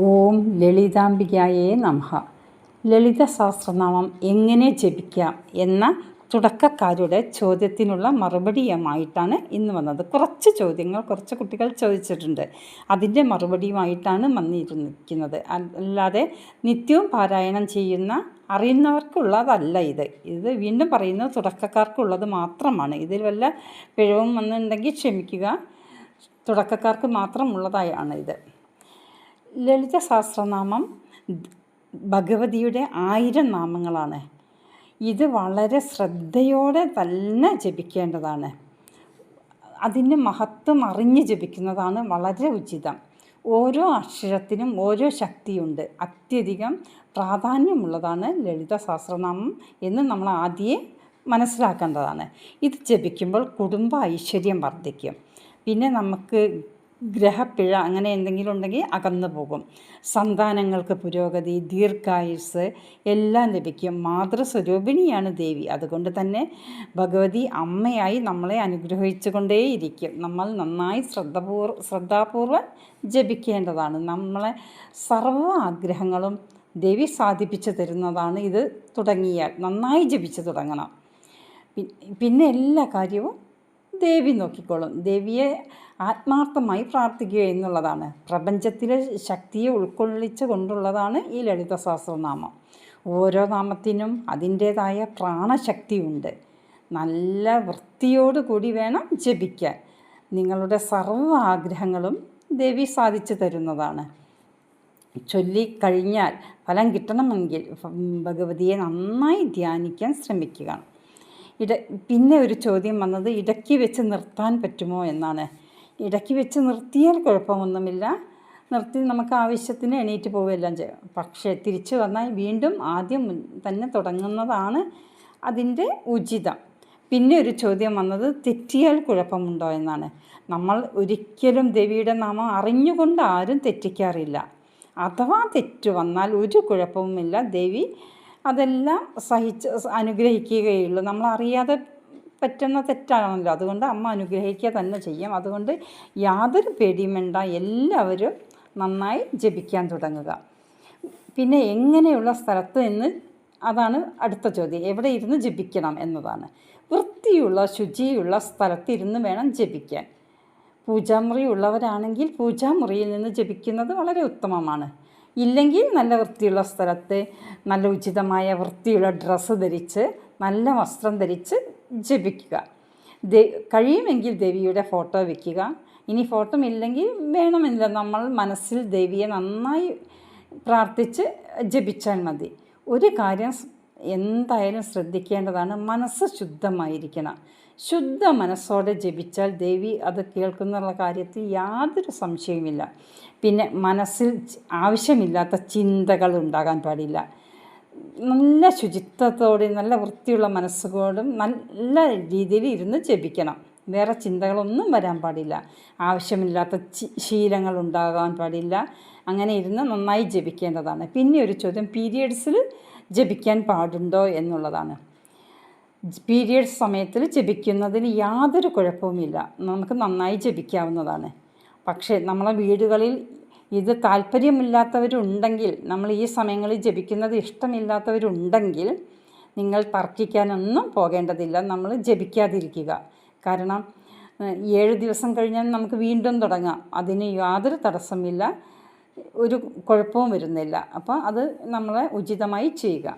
ഓം ലളിതാംബികായേ നമഃ. ലളിത സഹസ്രനാമം എങ്ങനെ ജപിക്കാം എന്ന തുടക്കക്കാരുടെ ചോദ്യത്തിനുള്ള മറുപടിയുമായിട്ടാണ് ഇന്ന് വന്നത്. കുറച്ച് ചോദ്യങ്ങൾ കുറച്ച് കുട്ടികൾ ചോദിച്ചിട്ടുണ്ട്. അതിൻ്റെ മറുപടിയുമായിട്ടാണ് വന്നിരിക്കുന്നത്. അല്ലാതെ നിത്യവും പാരായണം ചെയ്യുന്ന അറിയുന്നവർക്കുള്ളതല്ല ഇത് വീണ്ടും പറയുന്നത് തുടക്കക്കാർക്കുള്ളത് മാത്രമാണ്. ഇതിൽ വല്ല പിഴവും വന്നിട്ടുണ്ടെങ്കിൽ ക്ഷമിക്കുക. തുടക്കക്കാർക്ക് മാത്രമുള്ളതായാണ് ഇത്. ലളിത സഹസ്രനാമം ഭഗവതിയുടെ 1000 നാമങ്ങളാണ്. ഇത് വളരെ ശ്രദ്ധയോടെ തന്നെ ജപിക്കേണ്ടതാണ്. അതിൻ്റെ മഹത്വം അറിഞ്ഞ് ജപിക്കുന്നതാണ് വളരെ ഉചിതം. ഓരോ അക്ഷരത്തിനും ഓരോ ശക്തിയുണ്ട്. അത്യധികം പ്രാധാന്യമുള്ളതാണ് ലളിത സഹസ്രനാമം എന്ന് നമ്മൾ ആദ്യമേ മനസ്സിലാക്കേണ്ടതാണ്. ഇത് ജപിക്കുമ്പോൾ കുടുംബ ഐശ്വര്യം വർദ്ധിക്കും. പിന്നെ നമുക്ക് ഗ്രഹപ്പിഴ അങ്ങനെ എന്തെങ്കിലും ഉണ്ടെങ്കിൽ അകന്നു പോകും. സന്താനങ്ങൾക്ക് പുരോഗതി, ദീർഘായുസ് എല്ലാം ലഭിക്കും. മാതൃസ്വരൂപിണിയാണ് ദേവി. അതുകൊണ്ട് തന്നെ ഭഗവതി അമ്മയായി നമ്മളെ അനുഗ്രഹിച്ചു കൊണ്ടേയിരിക്കും. നമ്മൾ നന്നായി ശ്രദ്ധാപൂർവം ജപിക്കേണ്ടതാണ്. നമ്മളെ സർവ്വ ആഗ്രഹങ്ങളും ദേവി സാധിപ്പിച്ചു തരുന്നതാണ്. ഇത് തുടങ്ങിയാൽ നന്നായി ജപിച്ചു തുടങ്ങണം. പിന്നെ എല്ലാ കാര്യവും ദേവി നോക്കിക്കോളും. ദേവിയെ ആത്മാർത്ഥമായി പ്രാർത്ഥിക്കുക എന്നുള്ളതാണ്. പ്രപഞ്ചത്തിലെ ശക്തിയെ ഉൾക്കൊള്ളിച്ചു കൊണ്ടുള്ളതാണ് ഈ ലളിത സഹസ്രനാമം. ഓരോ നാമത്തിനും അതിൻ്റേതായ പ്രാണശക്തിയുണ്ട്. നല്ല വൃത്തിയോടുകൂടി വേണം ജപിക്കാൻ. നിങ്ങളുടെ സർവ്വ ആഗ്രഹങ്ങളും ദേവി സാധിച്ചു തരുന്നതാണ്. ചൊല്ലിക്കഴിഞ്ഞാൽ ഫലം കിട്ടണമെങ്കിൽ ഭഗവതിയെ നന്നായി ധ്യാനിക്കാൻ ശ്രമിക്കുക. പിന്നെ ഒരു ചോദ്യം വന്നത് ഇടയ്ക്ക് വെച്ച് നിർത്താൻ പറ്റുമോ എന്നാണ്. ഇടയ്ക്ക് വെച്ച് നിർത്തിയാൽ കുഴപ്പമൊന്നുമില്ല. നിർത്തി നമുക്ക് ആവശ്യത്തിന് എണീറ്റ് പോവുകയെല്ലാം ചെയ്യാം. പക്ഷേ തിരിച്ചു വന്നാൽ വീണ്ടും ആദ്യം തന്നെ തുടങ്ങുന്നതാണ് അതിൻ്റെ ഉചിതം. പിന്നെ ഒരു ചോദ്യം വന്നത് തെറ്റിയാൽ കുഴപ്പമുണ്ടോ എന്നാണ്. നമ്മൾ ഒരിക്കലും ദേവിയുടെ നാമം അറിഞ്ഞുകൊണ്ട് ആരും തെറ്റിക്കാറില്ല. അഥവാ തെറ്റു വന്നാൽ ഒരു കുഴപ്പവുമില്ല. ദേവി അതെല്ലാം സഹിച്ച് അനുഗ്രഹിക്കുകയുള്ളൂ. നമ്മളറിയാതെ പറ്റുന്ന തെറ്റാണല്ലോ. അതുകൊണ്ട് അമ്മ അനുഗ്രഹിക്കുക തന്നെ ചെയ്യും. അതുകൊണ്ട് യാതൊരു പേടിയും വേണ്ട. എല്ലാവരും നന്നായി ജപിക്കാൻ തുടങ്ങുക. പിന്നെ എങ്ങനെയുള്ള സ്ഥലത്ത് നിന്ന്, അതാണ് അടുത്ത ചോദ്യം. എവിടെ ഇരുന്ന് ജപിക്കണം എന്നതാണ്. വൃത്തിയുള്ള ശുചിയുള്ള സ്ഥലത്തിരുന്ന് വേണം ജപിക്കാൻ. പൂജാമുറി ഉള്ളവരാണെങ്കിൽ പൂജാമുറിയിൽ നിന്ന് ജപിക്കുന്നത് വളരെ ഉത്തമമാണ്. ഇല്ലെങ്കിൽ നല്ല വൃത്തിയുള്ള സ്ഥലത്ത് നല്ല ഉചിതമായ വൃത്തിയുള്ള ഡ്രസ്സ് ധരിച്ച് നല്ല വസ്ത്രം ധരിച്ച് ജപിക്കുക. കഴിയുമെങ്കിൽ ദേവിയുടെ ഫോട്ടോ വയ്ക്കുക. ഇനി ഫോട്ടോ ഇല്ലെങ്കിൽ വേണമെന്നില്ല, നമ്മൾ മനസ്സിൽ ദേവിയെ നന്നായി പ്രാർത്ഥിച്ച് ജപിച്ചാൽ മതി. ഒരു കാര്യം എന്തായാലും ശ്രദ്ധിക്കേണ്ടതാണ്, മനസ്സ് ശുദ്ധമായിരിക്കണം. ശുദ്ധ മനസ്സോടെ ജപിച്ചാൽ ദേവി അത് കേൾക്കുന്നുള്ള കാര്യത്തിൽ യാതൊരു സംശയവുമില്ല. പിന്നെ മനസ്സിൽ ആവശ്യമില്ലാത്ത ചിന്തകൾ ഉണ്ടാകാൻ പാടില്ല. നല്ല ശുചിത്വത്തോടെ നല്ല വൃത്തിയുള്ള മനസ്സുകൊണ്ടും നല്ല രീതിയിൽ ഇരുന്ന് ജപിക്കണം. വേറെ ചിന്തകളൊന്നും വരാൻ പാടില്ല. ആവശ്യമില്ലാത്ത ശീലങ്ങൾ ഉണ്ടാകാൻ പാടില്ല. അങ്ങനെ ഇരുന്ന് നന്നായി ജപിക്കേണ്ടതാണ്. പിന്നെ ഒരു ചോദ്യം, പീരിയഡ്സിൽ ജപിക്കാൻ പാടുണ്ടോ എന്നുള്ളതാണ്. പീരിയഡ്സ് സമയത്തിൽ ജപിക്കുന്നതിന് യാതൊരു കുഴപ്പവുമില്ല. നമുക്ക് നന്നായി ജപിക്കാവുന്നതാണ്. പക്ഷേ നമ്മളെ വീടുകളിൽ ഇത് താല്പര്യമില്ലാത്തവരുണ്ടെങ്കിൽ, നമ്മൾ ഈ സമയങ്ങളിൽ ജപിക്കുന്നത് ഇഷ്ടമില്ലാത്തവരുണ്ടെങ്കിൽ നിങ്ങൾ തർക്കിക്കാനൊന്നും പോകേണ്ടതില്ല. നമ്മൾ ജപിക്കാതിരിക്കുക. കാരണം 7 ദിവസം കഴിഞ്ഞാൽ നമുക്ക് വീണ്ടും തുടങ്ങാം. അതിന് യാതൊരു തടസ്സമില്ല, ഒരു കുഴപ്പവും വരുന്നില്ല. അപ്പോൾ അത് നമ്മളെ ഉചിതമായി ചെയ്യുക.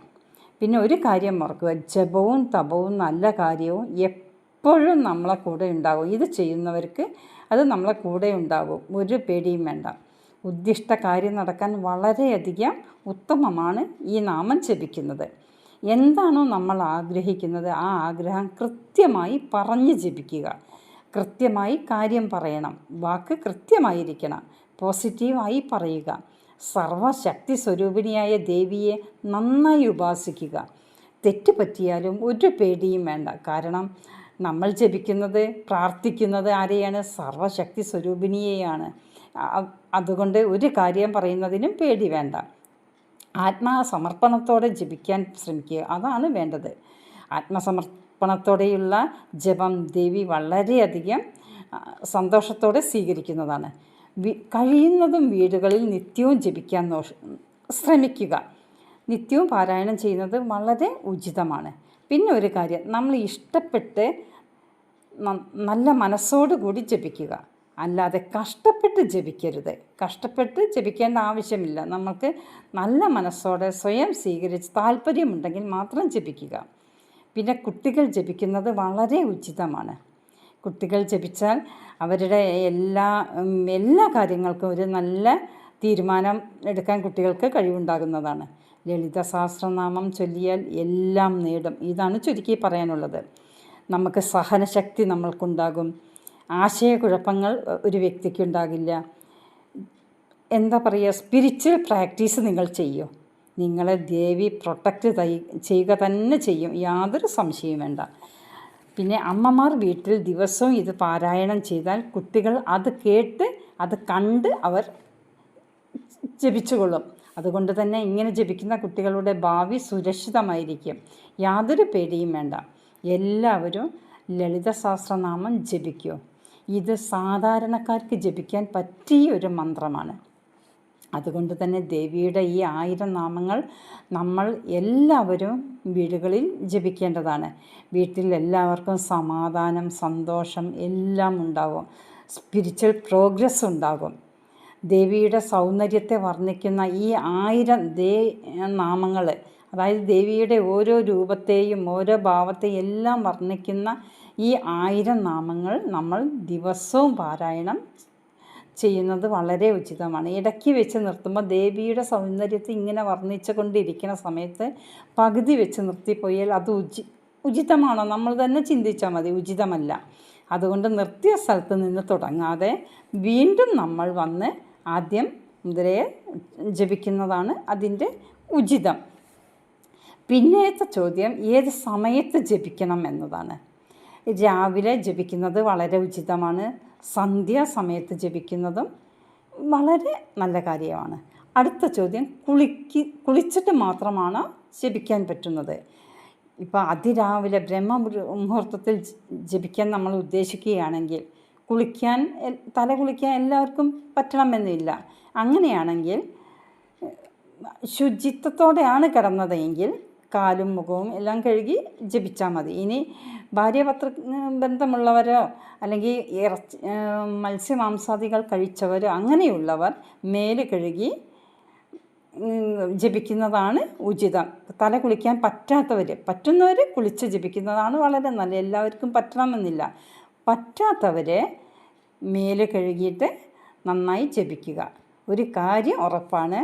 പിന്നെ ഒരു കാര്യം ഓർക്കുക, ജപവും തപവും നല്ല കാര്യവും എപ്പോഴും നമ്മളെ കൂടെ ഉണ്ടാകും. ഇത് ചെയ്യുന്നവർക്ക് അത് നമ്മളെ കൂടെ ഉണ്ടാകും. ഒരു പേടിയും വേണ്ട. ഉദ്ദിഷ്ട കാര്യം നടക്കാൻ വളരെയധികം ഉത്തമമാണ് ഈ നാമം ജപിക്കുന്നത്. എന്താണോ നമ്മൾ ആഗ്രഹിക്കുന്നത് ആ ആഗ്രഹം കൃത്യമായി പറഞ്ഞ് ജപിക്കുക. കൃത്യമായി കാര്യം പറയണം. വാക്ക് കൃത്യമായിരിക്കണം. പോസിറ്റീവായി പറയുക. സർവശക്തി സ്വരൂപിണിയായ ദേവിയെ നന്നായി ഉപാസിക്കുക. തെറ്റ് പറ്റിയാലും ഒരു പേടിയും വേണ്ട. കാരണം നമ്മൾ ജപിക്കുന്നത് പ്രാർത്ഥിക്കുന്നത് ആരെയാണ്? സർവശക്തി സ്വരൂപിണിയെയാണ്. അതുകൊണ്ട് ഒരു കാര്യം പറയുന്നതിനും പേടി വേണ്ട. ആത്മസമർപ്പണത്തോടെ ജപിക്കാൻ ശ്രമിക്കുക. അതാണ് വേണ്ടത്. ആത്മസമർപ്പണത്തോടെയുള്ള ജപം ദേവി വളരെയധികം സന്തോഷത്തോടെ സ്വീകരിക്കുന്നതാണ്. കഴിയുന്നതും വീടുകളിൽ നിത്യവും ജപിക്കാൻ ശ്രമിക്കുക. നിത്യവും പാരായണം ചെയ്യുന്നത് വളരെ ഉചിതമാണ്. പിന്നെ ഒരു കാര്യം, നമ്മൾ ഇഷ്ടപ്പെട്ട് നല്ല മനസ്സോടുകൂടി ജപിക്കുക, അല്ലാതെ കഷ്ടപ്പെട്ട് ജപിക്കരുത്. കഷ്ടപ്പെട്ട് ജപിക്കേണ്ട ആവശ്യമില്ല. നമുക്ക് നല്ല മനസ്സോടെ സ്വയം സ്വീകരിച്ച് താല്പര്യമുണ്ടെങ്കിൽ മാത്രം ജപിക്കുക. പിന്നെ കുട്ടികൾ ജപിക്കുന്നത് വളരെ ഉചിതമാണ്. കുട്ടികൾ ജപിച്ചാൽ അവരുടെ എല്ലാ കാര്യങ്ങൾക്കും ഒരു നല്ല തീരുമാനം എടുക്കാൻ കുട്ടികൾക്ക് കഴിവുണ്ടാകുന്നതാണ്. ലളിത സഹസ്രനാമം ചൊല്ലിയാൽ എല്ലാം നേടും. ഇതാണ് ചുരുക്കി പറയാനുള്ളത്. നമുക്ക് സഹനശക്തി നമ്മൾക്കുണ്ടാകും. ആശയക്കുഴപ്പങ്ങൾ ഒരു വ്യക്തിക്കുണ്ടാകില്ല. എന്താ പറയുക, സ്പിരിച്വൽ പ്രാക്ടീസ് നിങ്ങൾ ചെയ്യൂ. നിങ്ങളെ ദേവി പ്രൊട്ടക്റ്റ് ചെയ്യുക തന്നെ ചെയ്യും, യാതൊരു സംശയവും വേണ്ട. പിന്നെ അമ്മമാർ വീട്ടിൽ ദിവസവും ഇത് പാരായണം ചെയ്താൽ കുട്ടികൾ അത് കേട്ട് അത് കണ്ട് അവർ ജപിച്ചുകൊള്ളും. അതുകൊണ്ട് തന്നെ ഇങ്ങനെ ജപിക്കുന്ന കുട്ടികളുടെ ഭാവി സുരക്ഷിതമായിരിക്കും. യാതൊരു പേടിയും വേണ്ട. എല്ലാവരും ലളിത സഹസ്രനാമം ജപിക്കൂ. ഇത് സാധാരണക്കാർക്ക് ജപിക്കാൻ പറ്റിയ ഒരു മന്ത്രമാണ്. അതുകൊണ്ട് തന്നെ ദേവിയുടെ ഈ 1000 നാമങ്ങൾ നമ്മൾ എല്ലാവരും വീടുകളിൽ ജപിക്കേണ്ടതാണ്. വീട്ടിൽ എല്ലാവർക്കും സമാധാനം, സന്തോഷം എല്ലാം ഉണ്ടാകും. സ്പിരിച്വൽ പ്രോഗ്രസ് ഉണ്ടാകും. ദേവിയുടെ സൗന്ദര്യത്തെ വർണ്ണിക്കുന്ന ഈ 1000 നാമങ്ങൾ, അതായത് ദേവിയുടെ ഓരോ രൂപത്തെയും ഓരോ ഭാവത്തെയും എല്ലാം വർണ്ണിക്കുന്ന ഈ 1000 നാമങ്ങൾ നമ്മൾ ദിവസവും പാരായണം ചെയ്യുന്നത് വളരെ ഉചിതമാണ്. ഇടയ്ക്ക് വെച്ച് നിർത്തുമ്പോൾ ദേവിയുടെ സൗന്ദര്യത്തെ ഇങ്ങനെ വർണ്ണിച്ചു കൊണ്ടിരിക്കുന്ന സമയത്ത് പകുതി വെച്ച് നിർത്തിപ്പോയാൽ അത് ഉചിതമാണോ നമ്മൾ തന്നെ ചിന്തിച്ചാൽ മതി. ഉചിതമല്ല. അതുകൊണ്ട് നിർത്തിയ സ്ഥലത്ത് നിന്ന് തുടങ്ങാതെ വീണ്ടും നമ്മൾ വന്ന് ആദ്യം മുതലേ ജപിക്കുന്നതാണ് അതിൻ്റെ ഉചിതം. പിന്നത്തെ ചോദ്യം, ഏത് സമയത്ത് ജപിക്കണം എന്നതാണ്. രാവിലെ ജപിക്കുന്നത് വളരെ ഉചിതമാണ്. സന്ധ്യാസമയത്ത് ജപിക്കുന്നതും വളരെ നല്ല കാര്യമാണ്. അടുത്ത ചോദ്യം, കുളിച്ചിട്ട് മാത്രമാണ് ജപിക്കാൻ പറ്റുന്നത്. ഇപ്പോൾ അതിരാവിലെ ബ്രഹ്മമുഹൂർത്തത്തിൽ ജപിക്കാൻ നമ്മൾ ഉദ്ദേശിക്കുകയാണെങ്കിൽ തല കുളിക്കാൻ എല്ലാവർക്കും പറ്റണമെന്നില്ല. അങ്ങനെയാണെങ്കിൽ ശുചിത്വത്തോടെയാണ് കിടന്നതെങ്കിൽ കാലും മുഖവും എല്ലാം കഴുകി ജപിച്ചാൽ മതി. ഇനി ഭാര്യാഭർത്തൃ ബന്ധമുള്ളവരോ അല്ലെങ്കിൽ മത്സ്യമാംസാദികൾ കഴിച്ചവരോ അങ്ങനെയുള്ളവർ മേല് കഴുകി ജപിക്കുന്നതാണ് ഉചിതം. തല കുളിക്കാൻ പറ്റുന്നവർ കുളിച്ച് ജപിക്കുന്നതാണ് വളരെ നല്ലത്. എല്ലാവർക്കും പറ്റണമെന്നില്ല. പറ്റാത്തവരെ മേല് കഴുകിയിട്ട് നന്നായി ജപിക്കുക. ഒരു കാര്യം ഉറപ്പാണ്,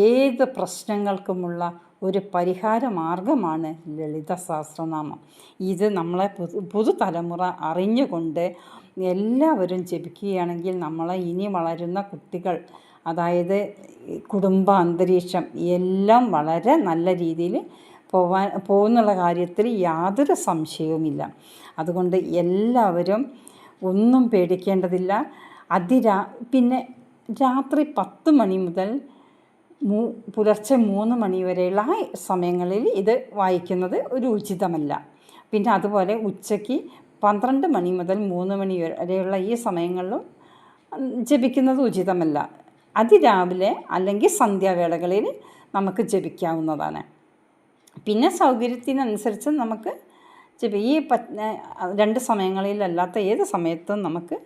ഏത് പ്രശ്നങ്ങൾക്കുമുള്ള ഒരു പരിഹാര മാർഗമാണ് ലളിത സഹസ്രനാമം. ഇത് നമ്മളെ പുതുതലമുറ അറിഞ്ഞുകൊണ്ട് എല്ലാവരും ജപിക്കുകയാണെങ്കിൽ നമ്മളെ ഇനി വളരുന്ന കുട്ടികൾ, അതായത് കുടുംബ അന്തരീക്ഷം എല്ലാം വളരെ നല്ല രീതിയിൽ പോകുന്നുള്ള കാര്യത്തിൽ യാതൊരു സംശയവുമില്ല. അതുകൊണ്ട് എല്ലാവരും ഒന്നും പേടിക്കേണ്ടതില്ല. പിന്നെ രാത്രി 10 മണി മുതൽ പുലർച്ചെ 3 മണി വരെയുള്ള സമയങ്ങളിൽ ഇത് വായിക്കുന്നത് ഒരു ഉചിതമല്ല. പിന്നെ അതുപോലെ ഉച്ചയ്ക്ക് 12 മണി മുതൽ 3 മണി വരെയുള്ള ഈ സമയങ്ങളിലും ജപിക്കുന്നത് ഉചിതമല്ല. അതിരാവിലെ അല്ലെങ്കിൽ സന്ധ്യാവേളകളിൽ നമുക്ക് ജപിക്കാവുന്നതാണ്. പിന്നെ സൗകര്യത്തിനനുസരിച്ച് നമുക്ക് ഈ 2 സമയങ്ങളിലല്ലാത്ത ഏത് സമയത്തും നമുക്ക്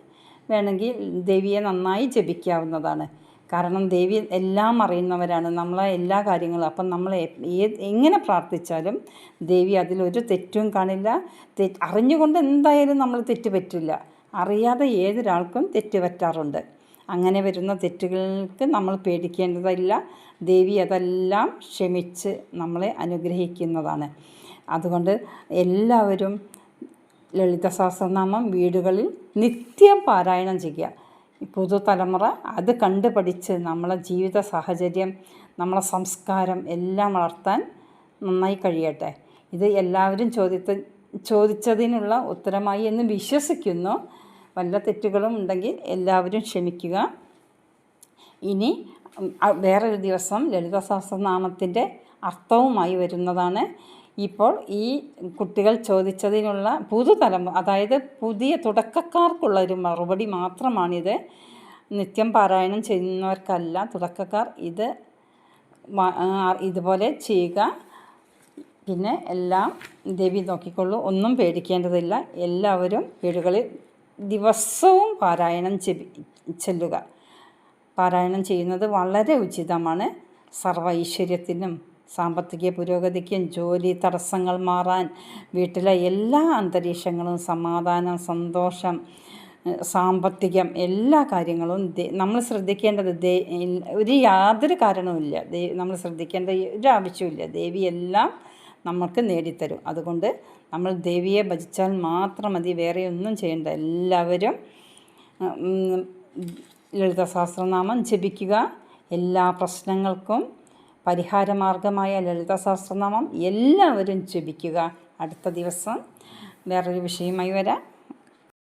വേണമെങ്കിൽ ദേവിയെ നന്നായി ജപിക്കാവുന്നതാണ്. കാരണം ദേവി എല്ലാം അറിയുന്നവരാണ്, നമ്മളെ എല്ലാ കാര്യങ്ങളും. അപ്പം നമ്മൾ എങ്ങനെ പ്രാർത്ഥിച്ചാലും ദേവി അതിലൊരു തെറ്റും കാണില്ല. അറിഞ്ഞുകൊണ്ട് എന്തായാലും നമ്മൾ തെറ്റ് പറ്റില്ല. അറിയാതെ ഏതൊരാൾക്കും തെറ്റ് പറ്റാറുണ്ട്. അങ്ങനെ വരുന്ന തെറ്റുകൾക്ക് നമ്മൾ പേടിക്കേണ്ടതില്ല. ദേവി അതെല്ലാം ക്ഷമിച്ച് നമ്മളെ അനുഗ്രഹിക്കുന്നതാണ്. അതുകൊണ്ട് എല്ലാവരും ലളിത സഹസ്രനാമം വീടുകളിൽ നിത്യം പാരായണം ചെയ്യുക. പുതുതലമുറ അത് കണ്ടുപഠിച്ച് നമ്മളെ ജീവിത സാഹചര്യം, നമ്മളെ സംസ്കാരം എല്ലാം വളർത്താൻ നന്നായി കഴിയട്ടെ. ഇത് എല്ലാവരും ചോദിച്ചതിനുള്ള ഉത്തരമായി എന്ന് വിശ്വസിക്കുന്നു. വല്ല തെറ്റുകളും ഉണ്ടെങ്കിൽ എല്ലാവരും ക്ഷമിക്കുക. ഇനി വേറൊരു ദിവസം ലളിത സഹസ്രനാമത്തിൻ്റെ അർത്ഥവുമായി വരുന്നതാണ്. ഇപ്പോൾ ഈ കുട്ടികൾ ചോദിച്ചതിനുള്ള പുതുതലമുറ, അതായത് പുതിയ തുടക്കക്കാർക്കുള്ള ഒരു മറുപടി മാത്രമാണിത്. നിത്യം പാരായണം ചെയ്യുന്നവർക്കല്ല, തുടക്കക്കാർ ഇതുപോലെ ചെയ്യുക. പിന്നെ എല്ലാം ദേവി നോക്കിക്കൊള്ളൂ, ഒന്നും പേടിക്കേണ്ടതില്ല. എല്ലാവരും വീടുകളിൽ ദിവസവും പാരായണം ചെല്ലുക. പാരായണം ചെയ്യുന്നത് വളരെ ഉചിതമാണ്. സർവ്വ ഐശ്വര്യത്തിനും സാമ്പത്തിക പുരോഗതിക്കും ജോലി തടസ്സങ്ങൾ മാറാൻ വീട്ടിലെ എല്ലാ അന്തരീക്ഷങ്ങളും സമാധാനം, സന്തോഷം, സാമ്പത്തികം എല്ലാ കാര്യങ്ങളും നമ്മൾ ശ്രദ്ധിക്കേണ്ടത് യാതൊരു കാരണവുമില്ല, നമ്മൾ ശ്രദ്ധിക്കേണ്ട ഒരു ആവശ്യമില്ല. ദേവി എല്ലാം നമുക്ക് നേടിത്തരും. അതുകൊണ്ട് നമ്മൾ ദേവിയെ ഭജിച്ചാൽ മാത്രം മതി, വേറെ ഒന്നും ചെയ്യേണ്ട. എല്ലാവരും ലളിത സഹസ്രനാമം ജപിക്കുക. എല്ലാ പ്രശ്നങ്ങൾക്കും പരിഹാരമാർഗമായ ലളിത സഹസ്രനാമം എല്ലാവരും ജപിക്കുക. അടുത്ത ദിവസം വേറൊരു വിഷയമായി വരാം.